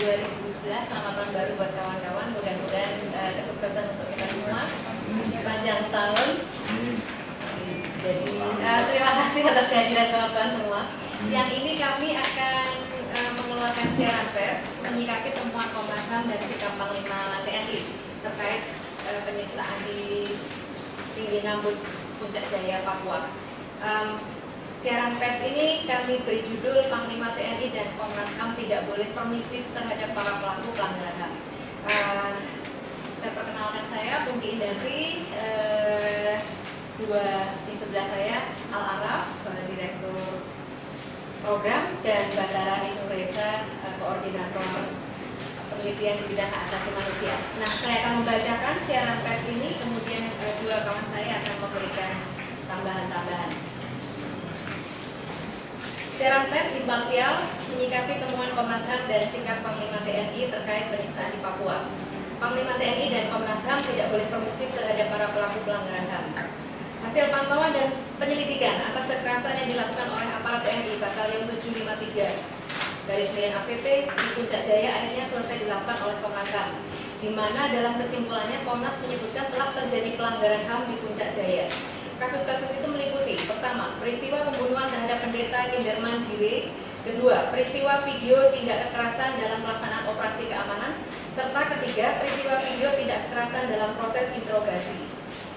2011. Selamat tahun baru buat kawan-kawan. Mudah-mudahan kesuksesan untuk kita semua sepanjang tahun. Jadi terima kasih atas kehadiran kawan-kawan semua. Siang ini kami akan mengeluarkan siaran pers menyikapi temuan Komnas HAM dan sikap Panglima TNI terkait penyiksaan di Tinggi Nambut, Puncak Jaya, Papua. Siaran pers ini kami beri judul Panglima TNI dan Komnas HAM tidak boleh permisif terhadap para pelaku pelanggaran HAM. Saya perkenalkan, saya Pungki Indari, dua di sebelah saya Al Araf, Direktur Program, dan Bandara Isnu Reza, Koordinator Penelitian di bidang hak asasi manusia. Nah, saya akan membacakan siaran pers ini, kemudian dua kawan saya akan memberikan tambahan-tambahan. Siaran pers imparsial menyikapi temuan Komnas HAM dan sikap Panglima TNI terkait penyiksaan di Papua. Panglima TNI dan Komnas HAM tidak boleh permisif terhadap para pelaku pelanggaran HAM. Hasil pantauan dan penyelidikan atas kekerasan yang dilakukan oleh aparat TNI Batalion 753 APT di Puncak Jaya akhirnya selesai dilakukan oleh Komnas HAM, di mana dalam kesimpulannya Komnas menyebutkan telah terjadi pelanggaran HAM di Puncak Jaya. Kasus-kasus itu meliputi: pertama, peristiwa pembunuhan terhadap pendeta Kinderman Gire; kedua, peristiwa video tindak kekerasan dalam pelaksanaan operasi keamanan; serta ketiga, peristiwa video tindak kekerasan dalam proses interogasi.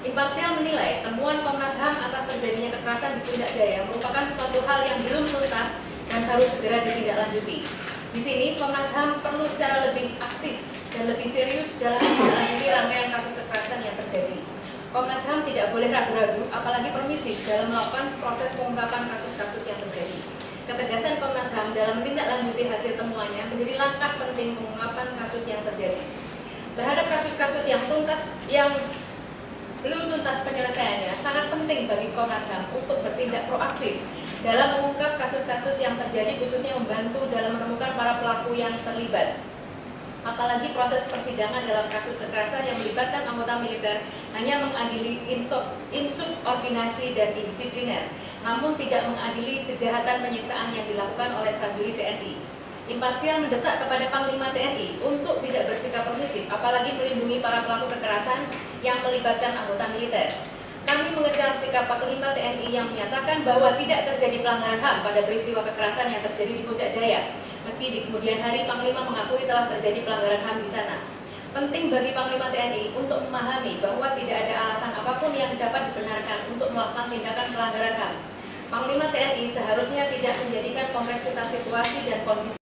Imparsial menilai temuan Komnas HAM atas terjadinya kekerasan di Puncak Jaya merupakan suatu hal yang belum tuntas dan harus segera ditindaklanjuti. Di sini Komnas HAM perlu secara lebih aktif dan lebih serius dalam menindaklanjuti rangkaian kasus kekerasan yang terjadi. Komnas HAM tidak boleh ragu-ragu, apalagi permisif dalam melakukan proses pengungkapan kasus-kasus yang terjadi. Ketegasan Komnas HAM dalam menindaklanjuti hasil temuannya menjadi langkah penting pengungkapan kasus yang terjadi. Terhadap kasus-kasus yang belum tuntas penyelesaiannya, sangat penting bagi Komnas HAM untuk bertindak proaktif dalam mengungkap kasus-kasus yang terjadi, khususnya membantu dalam menemukan para pelaku yang terlibat. Apalagi proses persidangan dalam kasus kekerasan yang melibatkan anggota militer hanya mengadili insubordinasi dan indisipliner, namun tidak mengadili kejahatan penyiksaan yang dilakukan oleh prajurit TNI. Imparsial mendesak kepada Panglima TNI untuk tidak bersikap permisif, apalagi melindungi para pelaku kekerasan yang melibatkan anggota militer. Kami mengecam sikap Panglima TNI yang menyatakan bahwa tidak terjadi pelanggaran HAM pada peristiwa kekerasan yang terjadi di Puncak Jaya, meski di kemudian hari Panglima mengakui telah terjadi pelanggaran HAM di sana. Penting bagi Panglima TNI untuk memahami bahwa tidak ada alasan apapun yang dapat dibenarkan untuk melakukan tindakan pelanggaran HAM. Panglima TNI seharusnya tidak menjadikan kompleksitas situasi dan kondisi